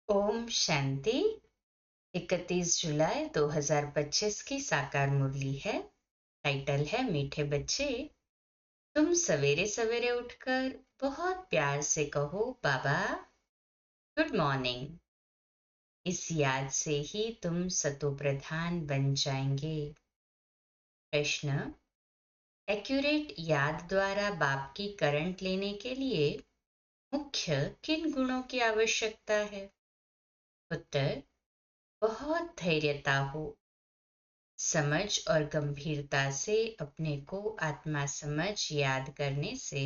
ओम शांति। 31 जुलाई 2025 की साकार मुरली है। टाइटल है मीठे बच्चे। तुम सवेरे सवेरे उठकर बहुत प्यार से कहो बाबा गुड मॉर्निंग। इस याद से ही तुम सतोप्रधान बन जाएंगे। प्रश्न। एक्यूरेट याद द्वारा बाप की करंट लेने के लिए मुख्य किन गुणों की आवश्यकता है? उत्तर। बहुत धैर्यता हो, समझ और गंभीरता से अपने को आत्मा समझ याद करने से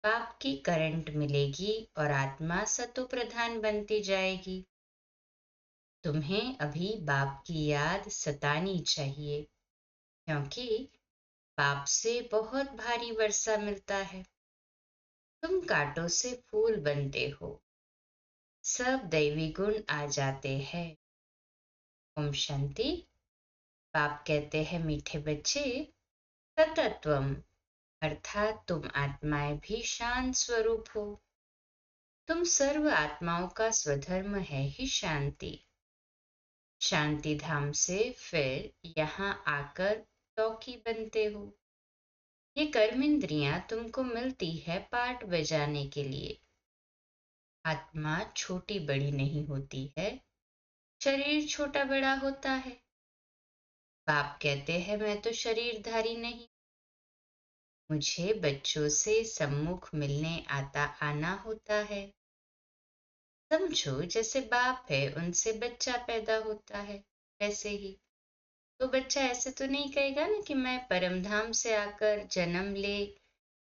पाप की करंट मिलेगी और आत्मा सतो प्रधान बनती जाएगी। तुम्हें अभी बाप की याद सतानी चाहिए, क्योंकि पाप से बहुत भारी वर्षा मिलता है। तुम कांटों से फूल बनते हो, सब दैवी गुण आ जाते हैं। ओम शांति। बाप कहते हैं मीठे बच्चे, ततत्वम अर्थात तुम आत्माएं भी शांत स्वरूप हो। तुम सर्व आत्माओं का स्वधर्म है ही शांति। शांति धाम से फिर यहाँ आकर टॉकी बनते हो। ये कर्मेंद्रियां तुमको मिलती है पार्ट बजाने के लिए। आत्मा छोटी बड़ी नहीं होती है, शरीर छोटा बड़ा होता है। बाप कहते हैं मैं तो शरीरधारी नहीं, मुझे बच्चों से सम्मुख मिलने आता आना होता है। समझो जैसे बाप है उनसे बच्चा पैदा होता है, वैसे ही तो बच्चा ऐसे तो नहीं कहेगा ना कि मैं परमधाम से आकर जन्म ले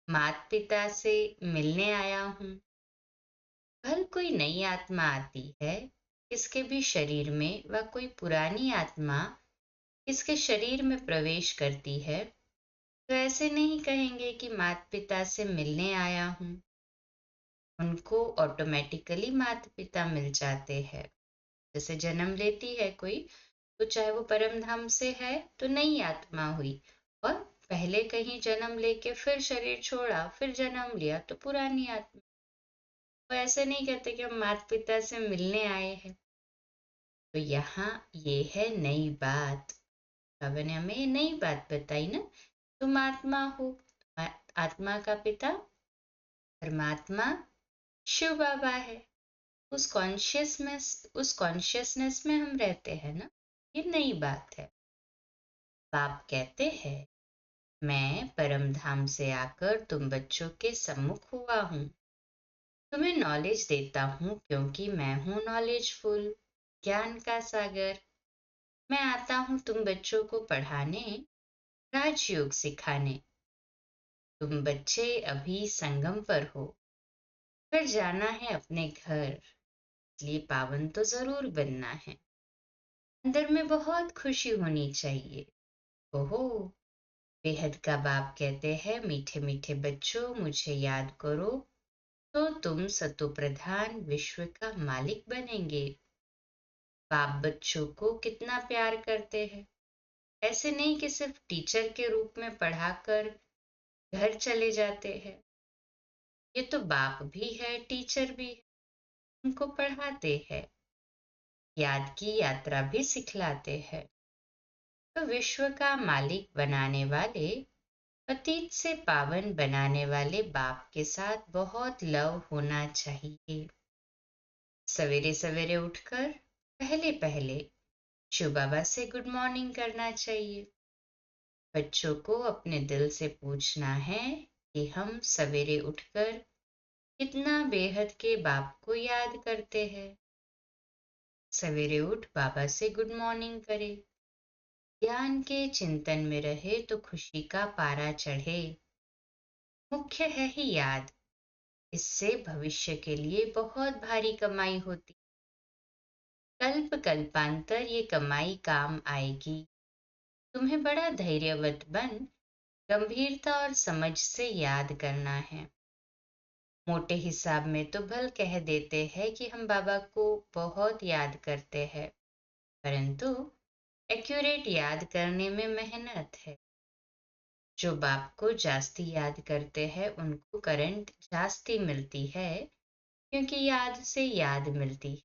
माता पिता से मिलने आया हूँ। कल कोई नई आत्मा आती है किसके भी शरीर में, व कोई पुरानी आत्मा किसके शरीर में प्रवेश करती है, तो ऐसे नहीं कहेंगे कि माता पिता से मिलने आया हूँ। उनको ऑटोमेटिकली माता पिता मिल जाते हैं। जैसे जन्म लेती है कोई, तो चाहे वो परम धाम से है तो नई आत्मा हुई, और पहले कहीं जन्म लेके फिर शरीर छोड़ा फिर जन्म लिया तो पुरानी आत्मा। वो ऐसे नहीं कहते कि हम माता पिता से मिलने आए हैं। तो यहाँ ये है नई बात। बाबा ने हमें ये नई बात बताई ना, तुम आत्मा हो। आत्मा का पिता परमात्मा शिव बाबा है। उस कॉन्शियसनेस में हम रहते हैं ना, ये नई बात है। बाप कहते हैं मैं परम धाम से आकर तुम बच्चों के सम्मुख हुआ हूँ। तुम्हें नॉलेज देता हूँ क्योंकि मैं हूँ नॉलेजफुल, ज्ञान का सागर। मैं आता हूँ तुम बच्चों को पढ़ाने, राजयोग सिखाने। तुम बच्चे अभी संगम पर हो, फिर जाना है अपने घर, इसलिए पावन तो जरूर बनना है। अंदर में बहुत खुशी होनी चाहिए। ओहो, बेहद का बाप कहते हैं मीठे मीठे बच्चों मुझे याद करो तो तुम सतो प्रधान विश्व का मालिक बनेंगे। बाप बच्चों को कितना प्यार करते हैं। ऐसे नहीं कि सिर्फ टीचर के रूप में पढ़ाकर घर चले जाते हैं। ये तो बाप भी है टीचर भी है, उनको पढ़ाते हैं, याद की यात्रा भी सिखलाते हैं। तो विश्व का मालिक बनाने वाले, अतीत से पावन बनाने वाले बाप के साथ बहुत लव होना चाहिए। सवेरे सवेरे उठकर पहले पहले शिव बाबा से गुड मॉर्निंग करना चाहिए। बच्चों को अपने दिल से पूछना है कि हम सवेरे उठकर कितना बेहद के बाप को याद करते हैं। सवेरे उठ बाबा से गुड मॉर्निंग करे, ज्ञान के चिंतन में रहे तो खुशी का पारा चढ़े। मुख्य है ही याद, इससे भविष्य के लिए बहुत भारी कमाई होती। कल्प कल्पांतर ये कमाई काम आएगी। तुम्हें बड़ा धैर्यवत बन गंभीरता और समझ से याद करना है। मोटे हिसाब में तो भल कह देते हैं कि हम बाबा को बहुत याद करते हैं, परंतु एक्यूरेट याद करने में मेहनत है। जो बाप को जास्ती याद करते हैं उनको करंट जास्ती मिलती है, क्योंकि याद से याद मिलती है।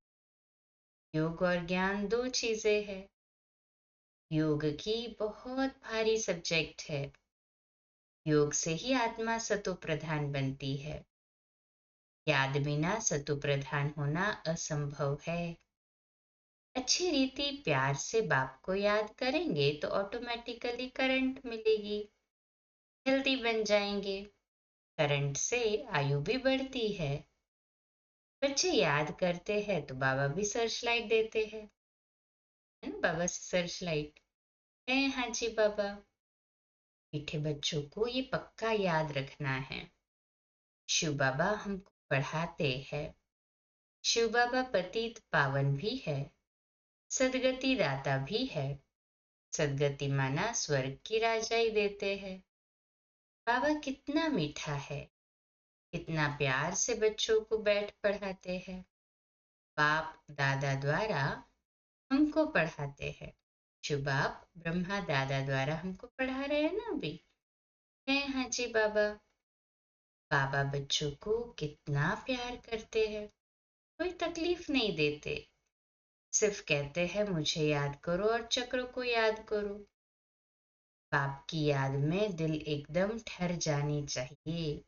योग और ज्ञान दो चीजें हैं। योग की बहुत भारी सब्जेक्ट है। योग से ही आत्मा सतो प्रधान बनती है। याद बिना सतो प्रधान होना असंभव है। अच्छी रीति प्यार से बाप को याद करेंगे तो ऑटोमेटिकली करंट मिलेगी। हेल्दी बन जाएंगे। करंट से आयु भी बढ़ती है। बच्चे याद करते हैं तो बाबा भी सर्च लाइट देते हैं, है ना? बाबा से सर्च लाइट है। हाँ जी बाबा। मीठे बच्चों को ये पक्का याद रखना है। शिव बाबा हमको पढ़ाते हैं। शिव बाबा पतित पावन भी है, सदगति दाता भी है। सदगति माना स्वर्ग की राजाई देते हैं। बाबा कितना मीठा है, कितना प्यार से बच्चों को बैठ पढ़ाते हैं। बाप दादा द्वारा हमको पढ़ाते हैं। शिव बाप ब्रह्मा दादा द्वारा हमको पढ़ा रहे हैं ना अभी। है हाँ जी बाबा। बाबा बच्चों को कितना प्यार करते हैं, कोई तकलीफ नहीं देते। सिर्फ कहते हैं मुझे याद करो और चक्र को याद करो। बाप की याद में दिल एकदम ठहर जानी चाहिए।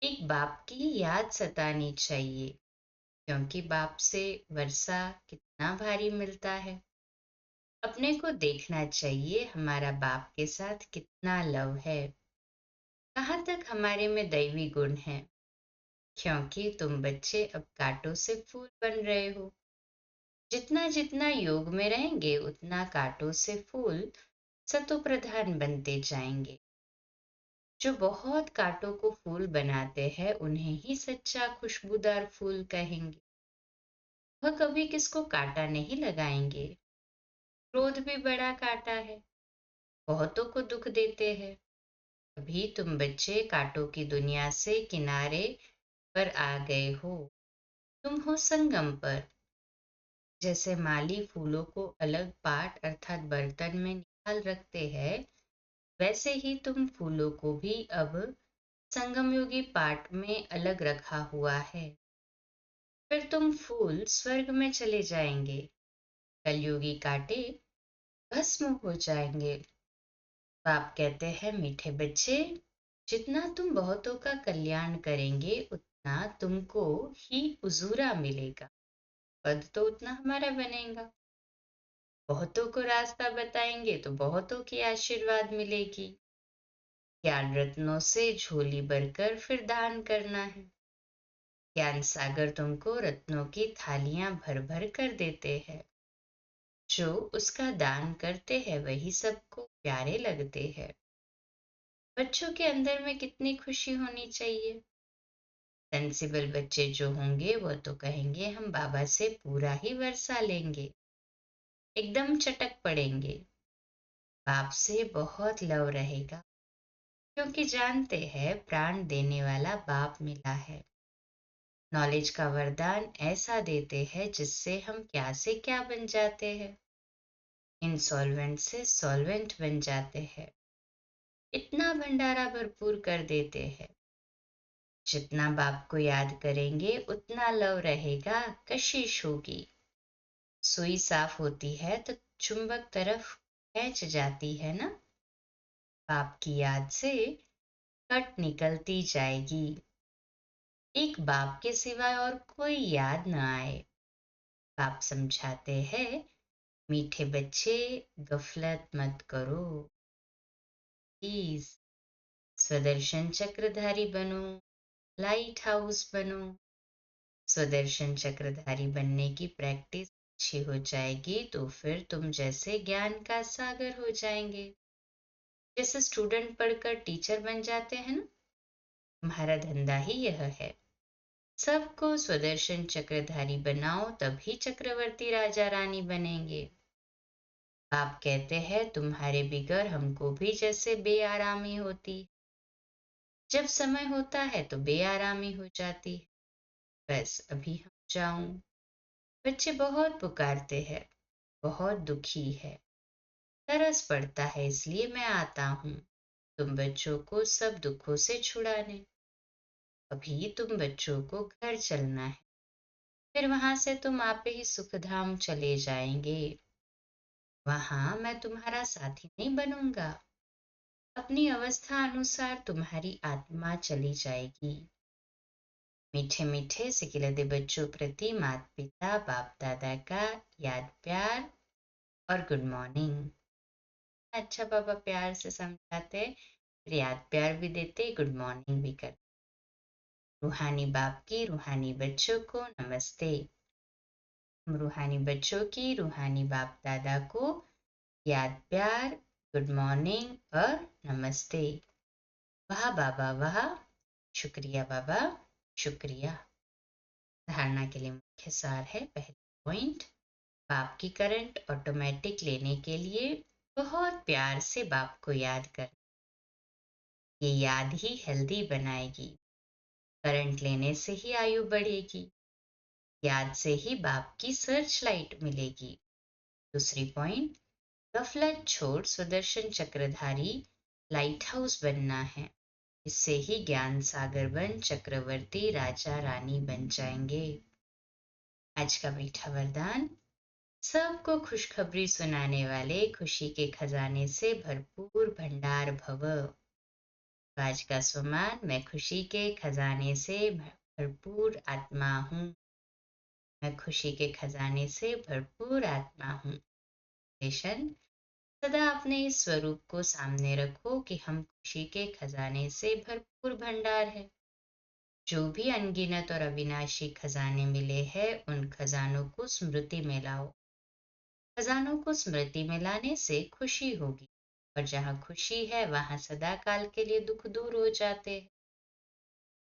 एक बाप की याद सतानी चाहिए, क्योंकि बाप से वर्षा कितना भारी मिलता है। अपने को देखना चाहिए हमारा बाप के साथ कितना लव है, कहाँ तक हमारे में दैवी गुण है। क्योंकि तुम बच्चे अब कांटों से फूल बन रहे हो। जितना जितना योग में रहेंगे उतना कांटों से फूल सतो प्रधान बनते जाएंगे। जो बहुत कांटों को फूल बनाते हैं उन्हें ही सच्चा खुशबूदार फूल कहेंगे। वह कभी किसको कांटा नहीं लगाएंगे। क्रोध भी बड़ा कांटा है, बहुतों को दुख देते हैं। अभी तुम बच्चे कांटों की दुनिया से किनारे पर आ गए हो। तुम हो संगम पर। जैसे माली फूलों को अलग पाट अर्थात बर्तन में निकाल रखते हैं, वैसे ही तुम फूलों को भी अब संगम योगी पाट में अलग रखा हुआ है। फिर तुम फूल स्वर्ग में चले जाएंगे। कलयुगी कांटे भस्म हो जाएंगे। बाप कहते हैं मीठे बच्चे, जितना तुम बहुतों का कल्याण करेंगे उतना तुमको ही उजूरा मिलेगा। पद तो उतना हमारा बनेगा। बहुतों को रास्ता बताएंगे तो बहुतों की आशीर्वाद मिलेगी। ज्ञान रत्नों से झोली भरकर फिर दान करना है। ज्ञान सागर तुमको रत्नों की थालियां भर भर कर देते हैं। जो उसका दान करते हैं वही सबको प्यारे लगते हैं। बच्चों के अंदर में कितनी खुशी होनी चाहिए। सेंसिबल बच्चे जो होंगे वो तो कहेंगे हम बाबा से पूरा ही वर्षा लेंगे, एकदम चटक पड़ेंगे। बाप से बहुत लव रहेगा, क्योंकि जानते हैं प्राण देने वाला बाप मिला है। नॉलेज का वरदान ऐसा देते हैं जिससे हम क्या से क्या बन जाते हैं। इंसॉल्वेंट से सॉल्वेंट बन जाते हैं। इतना भंडारा भरपूर कर देते हैं। जितना बाप को याद करेंगे उतना लव रहेगा, कशिश होगी। सुई साफ होती है तो चुंबक तरफ खींच जाती है ना। बाप की याद से कट निकलती जाएगी। एक बाप के सिवाय और कोई याद न आए। बाप समझाते हैं मीठे बच्चे, गफलत मत करो प्लीज। स्वदर्शन चक्रधारी बनो, लाइट हाउस बनो। स्वदर्शन चक्रधारी बनने की प्रैक्टिस अच्छी हो जाएगी तो फिर तुम जैसे ज्ञान का सागर हो जाएंगे। जैसे स्टूडेंट पढ़कर टीचर बन जाते हैं ना, तुम्हारा धंधा ही यह है। सबको स्वदर्शन चक्रधारी बनाओ तभी चक्रवर्ती राजा रानी बनेंगे। आप कहते हैं तुम्हारे बिगर हमको भी जैसे बेआरामी होती। जब समय होता है तो बेआरामी हो जाती है। बस अभी हम जाऊं। बच्चे बहुत पुकारते हैं, बहुत दुखी है, तरस पड़ता है, इसलिए मैं आता हूँ तुम बच्चों को सब दुखों से छुड़ाने। अभी तुम बच्चों को घर चलना है। फिर वहां से तुम आपे ही सुखधाम चले जाएंगे। वहां मैं तुम्हारा साथी नहीं बनूंगा। अपनी अवस्था अनुसार तुम्हारी आत्मा चली जाएगी। मीठे मीठे सिकिलते बच्चों प्रति माता पिता बाप दादा का याद प्यार और गुड मॉर्निंग। अच्छा पापा प्यार से समझाते, फिर याद प्यार भी देते, गुड मॉर्निंग भी करते। रूहानी बाप की रूहानी बच्चों को नमस्ते। रूहानी बच्चों की रूहानी बाप दादा को याद प्यार, गुड मॉर्निंग और नमस्ते। वाह बाबा वाह, शुक्रिया बाबा शुक्रिया। धारणा के लिए मुख्य सार है, पहला पॉइंट, बाप की करंट ऑटोमेटिक लेने के लिए बहुत प्यार से बाप को याद कर। ये याद ही हेल्दी बनाएगी। करंट लेने से ही आयु बढ़ेगी। याद से ही बाप की सर्च लाइट मिलेगी। दूसरी पॉइंट, गफलत छोड़ सुदर्शन चक्रधारी लाइट हाउस बनना है। इससे ही ज्ञान सागर बन चक्रवर्ती राजा रानी बन जाएंगे। आज का मीठा वरदान, सबको खुशखबरी सुनाने वाले खुशी के खजाने से भरपूर भंडार भव। आज का स्वमान, मैं खुशी के खजाने से भरपूर आत्मा हूँ। मैं खुशी के खजाने से भरपूर आत्मा हूँ। सदा अपने इस स्वरूप को सामने रखो कि हम खुशी के खजाने से भरपूर भंडार है। जो भी अनगिनत और अविनाशी खजाने मिले हैं, उन खजानों को स्मृति में लाओ। खजानों को स्मृति में लाने से खुशी होगी, और जहाँ खुशी है वहां सदा काल के लिए दुख दूर हो जाते हैं।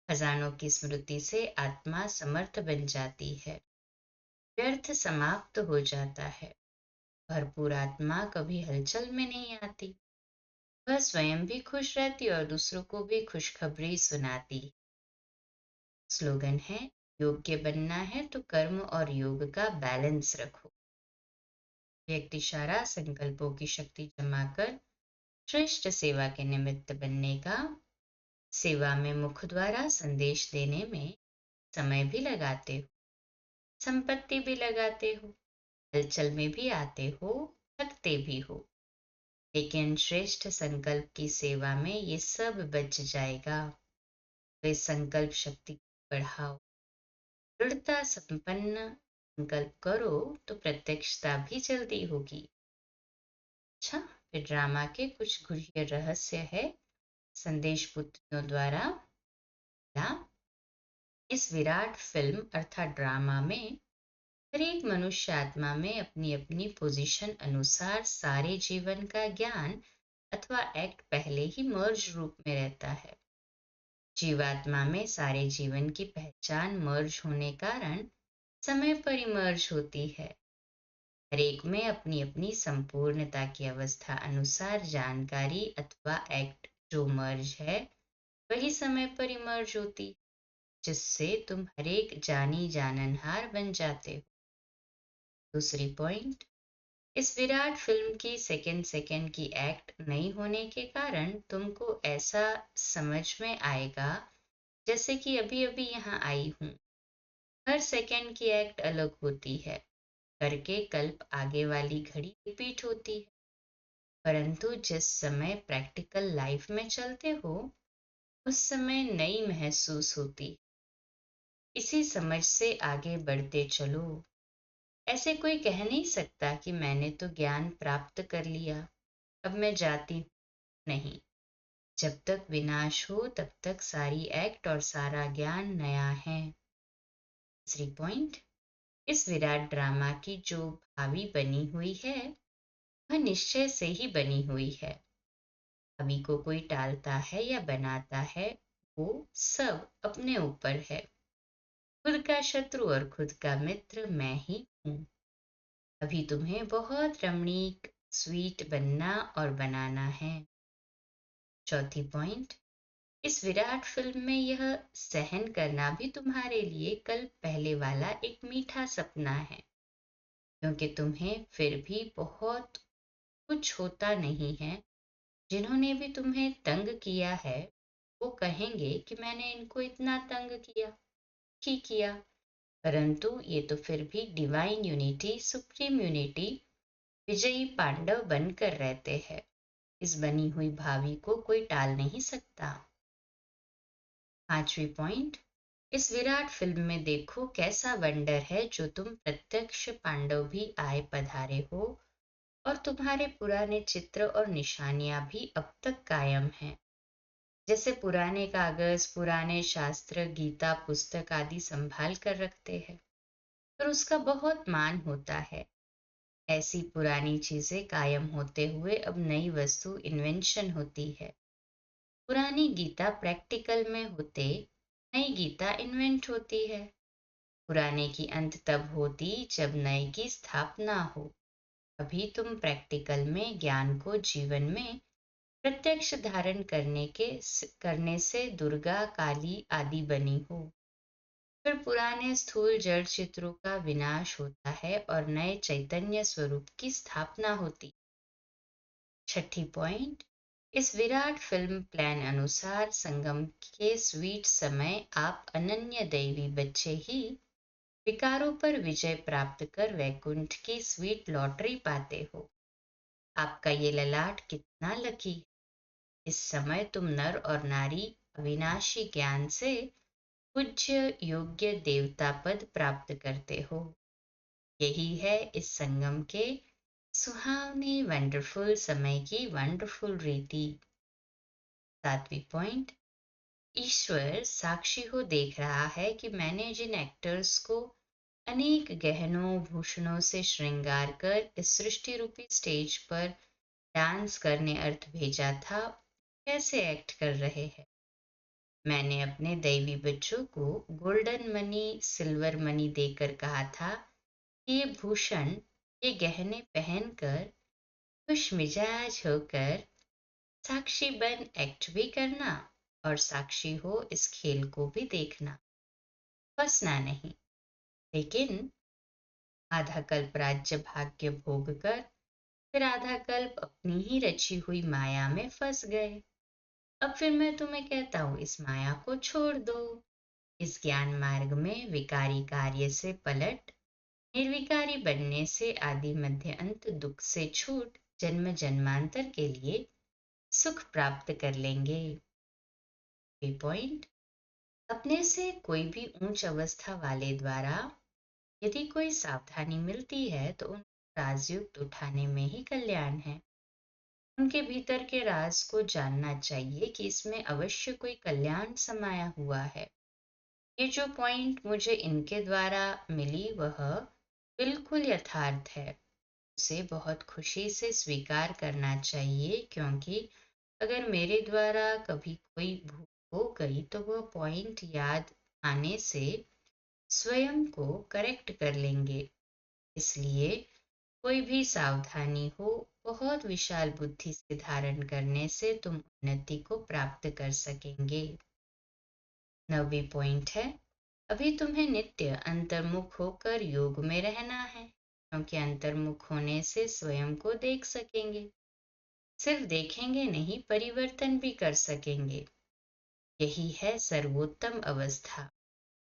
खजानों की स्मृति से आत्मा समर्थ बन जाती है, व्यर्थ समाप्त हो जाता है। भरपूर आत्मा कभी हलचल में नहीं आती, वह स्वयं भी खुश रहती और दूसरों को भी खुशखबरी सुनाती। स्लोगन है, योग्य बनना है तो कर्म और योग का बैलेंस रखो। व्यक्ति सारा संकल्पों की शक्ति जमा कर श्रेष्ठ सेवा के निमित्त बनने का, सेवा में मुख द्वारा संदेश देने में समय भी लगाते हो, संपत्ति भी लगाते हो, हलचल में भी आते हो, थकते भी हो, लेकिन श्रेष्ठ संकल्प की सेवा में ये सब बच जाएगा। तो इस संकल्प शक्ति को बढ़ाओ, दृढ़ता संपन्न संकल्प करो तो प्रत्यक्षता भी जल्दी होगी। अच्छा, फिर ड्रामा के कुछ गुह्य रहस्य है संदेश पुत्रियों द्वारा। इस विराट फिल्म अर्थात ड्रामा में हर एक मनुष्य आत्मा में अपनी अपनी पोजीशन अनुसार सारे जीवन का ज्ञान अथवा एक्ट पहले ही मर्ज रूप में रहता है। जीवात्मा में सारे जीवन की पहचान मर्ज होने कारण समय पर इमर्ज होती है। हर एक में अपनी अपनी संपूर्णता की अवस्था अनुसार जानकारी अथवा एक्ट जो मर्ज है, वही समय पर इमर्ज होती, जिससे तुम हरेक जानी जाननहार बन जाते हो। दूसरी पॉइंट, इस विराट फिल्म की सेकंड सेकंड की एक्ट नहीं होने के कारण तुमको ऐसा समझ में आएगा जैसे कि अभी अभी यहाँ आई हूँ। हर सेकंड की एक्ट अलग होती है, करके कल्प आगे वाली घड़ी रिपीट होती है, परंतु जिस समय प्रैक्टिकल लाइफ में चलते हो उस समय नई महसूस होती। इसी समझ से आगे बढ़ते चलो। ऐसे कोई कह नहीं सकता कि मैंने तो ज्ञान प्राप्त कर लिया, अब मैं जाती हूँ। नहीं, जब तक विनाश हो तब तक सारी एक्ट और सारा ज्ञान नया है। तीसरी पॉइंट, इस विराट ड्रामा की जो भावी बनी हुई है वह निश्चय से ही बनी हुई है। भावी को कोई टालता है या बनाता है, वो सब अपने ऊपर है। खुद का शत्रु और खुद का मित्र मैं ही हूँ। अभी तुम्हें बहुत रमणीक स्वीट बनना और बनाना है। चौथी पॉइंट, इस विराट फिल्म में यह सहन करना भी तुम्हारे लिए कल पहले वाला एक मीठा सपना है, क्योंकि तुम्हें फिर भी बहुत कुछ होता नहीं है। जिन्होंने भी तुम्हें तंग किया है वो कहेंगे कि मैंने इनको इतना तंग किया, ठीक किया, परंतु ये तो फिर भी डिवाइन यूनिटी, सुप्रीम यूनिटी, विजयी पांडव बनकर रहते हैं। इस बनी हुई भावी को कोई टाल नहीं सकता। 5वीं पॉइंट, इस विराट फिल्म में देखो कैसा वंडर है जो तुम प्रत्यक्ष पांडव भी आए पधारे हो और तुम्हारे पुराने चित्र और निशानियां भी अब तक कायम हैं। जैसे पुराने कागज, पुराने शास्त्र, गीता पुस्तक आदि संभाल कर रखते हैं, पर उसका बहुत मान होता है। ऐसी पुरानी चीजें कायम होते हुए अब नई वस्तु इन्वेंशन होती है। पुरानी गीता प्रैक्टिकल में होते नई गीता इन्वेंट होती है। पुराने की अंत तब होती जब नए की स्थापना हो। अभी तुम प्रैक्टिकल में ज्ञान को जीवन में प्रत्यक्ष धारण करने से दुर्गा, काली आदि बनी हो। फिर पुराने स्थूल जड़ चित्रों का विनाश होता है और नए चैतन्य स्वरूप की स्थापना होती। 6ठी पॉइंट, इस विराट फिल्म प्लान अनुसार संगम के स्वीट समय आप अनन्य दैवी बच्चे ही विकारों पर विजय प्राप्त कर वैकुंठ की स्वीट लॉटरी पाते हो। आपका ये ललाट कितना लकी है। इस समय तुम नर और नारी अविनाशी ज्ञान से पूज्य योग्य देवता पद प्राप्त करते हो। यही है इस संगम के सुहावने वंडरफुल समय की वंडरफुल रीति। 7वीं पॉइंट, ईश्वर साक्षी हो देख रहा है कि मैंने जिन एक्टर्स को अनेक गहनों भूषणों से श्रृंगार कर इस सृष्टि रूपी स्टेज पर डांस करने अर्थ भेजा था, कैसे एक्ट कर रहे हैं। मैंने अपने दैवी बच्चों को गोल्डन मनी, सिल्वर मनी देकर कहा था कि ये भूषण, ये गहने पहनकर खुश मिजाज होकर साक्षी बन एक्ट भी करना और साक्षी हो इस खेल को भी देखना, फंसना नहीं। लेकिन आधा कल्प राज्य भाग्य भोग कर फिर आधा कल्प अपनी ही रची हुई माया में फंस गए। अब फिर मैं तुम्हें कहता हूँ इस माया को छोड़ दो। इस ज्ञान मार्ग में विकारी कार्य से पलट निर्विकारी बनने से आदि मध्य अंत दुख से छूट जन्म जन्मांतर के लिए सुख प्राप्त कर लेंगे। पॉइंट, अपने से कोई भी उच्च अवस्था वाले द्वारा यदि कोई सावधानी मिलती है तो उन राजयुक्त उठाने में ही कल्याण है। उनके भीतर के राज को जानना चाहिए कि इसमें अवश्य कोई कल्याण समाया हुआ है। ये जो पॉइंट मुझे इनके द्वारा मिली वह बिल्कुल यथार्थ है। उसे बहुत खुशी से स्वीकार करना चाहिए, क्योंकि अगर मेरे द्वारा कभी कोई भूल हो गई तो वह पॉइंट याद आने से स्वयं को करेक्ट कर लेंगे। इसलिए कोई भी सावधानी हो, बहुत विशाल बुद्धि से धारण करने से तुम उन्नति को प्राप्त कर सकेंगे। 9वीं पॉइंट है, अभी तुम्हें नित्य अंतर्मुख होकर योग में रहना है, क्योंकि अंतर्मुख होने से स्वयं को देख सकेंगे। सिर्फ देखेंगे नहीं, परिवर्तन भी कर सकेंगे। यही है सर्वोत्तम अवस्था।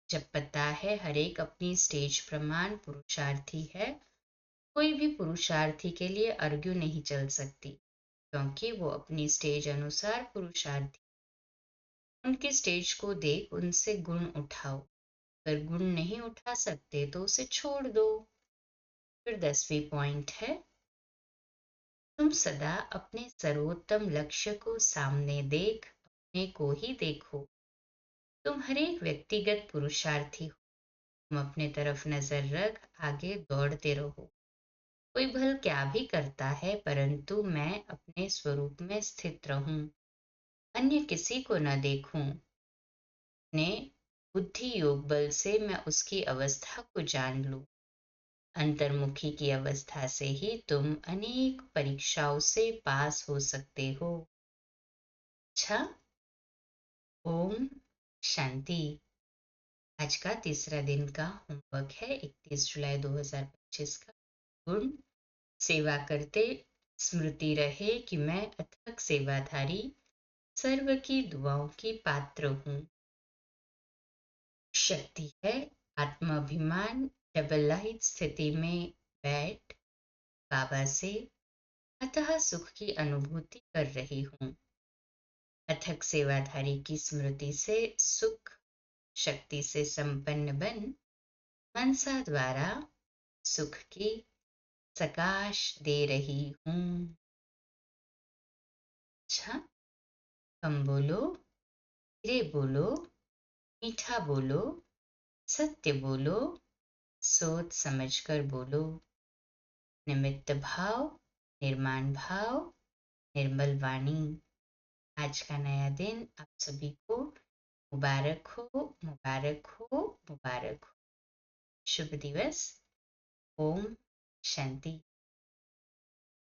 जब पता है हर एक अपनी स्टेज प्रमाण पुरुषार्थी है, कोई भी पुरुषार्थी के लिए अर्ग्यू नहीं चल सकती, क्योंकि वो अपनी स्टेज अनुसार पुरुषार्थी। उनकी स्टेज को देख उनसे गुण उठाओ। अगर गुण नहीं उठा सकते तो उसे छोड़ दो। फिर 10वीं पॉइंट है, तुम सदा अपने सर्वोत्तम लक्ष्य को सामने देख अपने को ही देखो। तुम हर एक व्यक्तिगत पुरुषार्थी हो। तुम अपने तरफ नजर रख आगे दौड़ते रहो। कोई भल क्या भी करता है, परंतु मैं अपने स्वरूप में स्थित रहूं, अन्य किसी को न देखूं। अपने बुद्धि योग बल से मैं उसकी अवस्था को जान लूं। अंतर्मुखी की अवस्था से ही तुम अनेक परीक्षाओं से पास हो सकते हो। अच्छा, ओम शांति। आज का तीसरा दिन का होमवर्क है 31 जुलाई 2025 का। गुण सेवा करते स्मृति रहे कि मैं अथक सेवाधारी सर्व की दुआओं की पात्र हूँ। शक्ति है आत्माभिमान डबल लाइट स्थिति में बैठ बाबा से अतः सुख की अनुभूति कर रही हूँ। अथक सेवाधारी की स्मृति से सुख शक्ति से संपन्न बन मनसा द्वारा सुख की सकाश दे रही हूँ। अच्छा, कम बोलो, धीरे बोलो, मीठा बोलो, सत्य बोलो, सोच समझकर बोलो। निमित्त भाव, निर्माण भाव, निर्मल वाणी। आज का नया दिन आप सभी को मुबारक हो, मुबारक हो, मुबारक हो। शुभ दिवस। ओम शांति।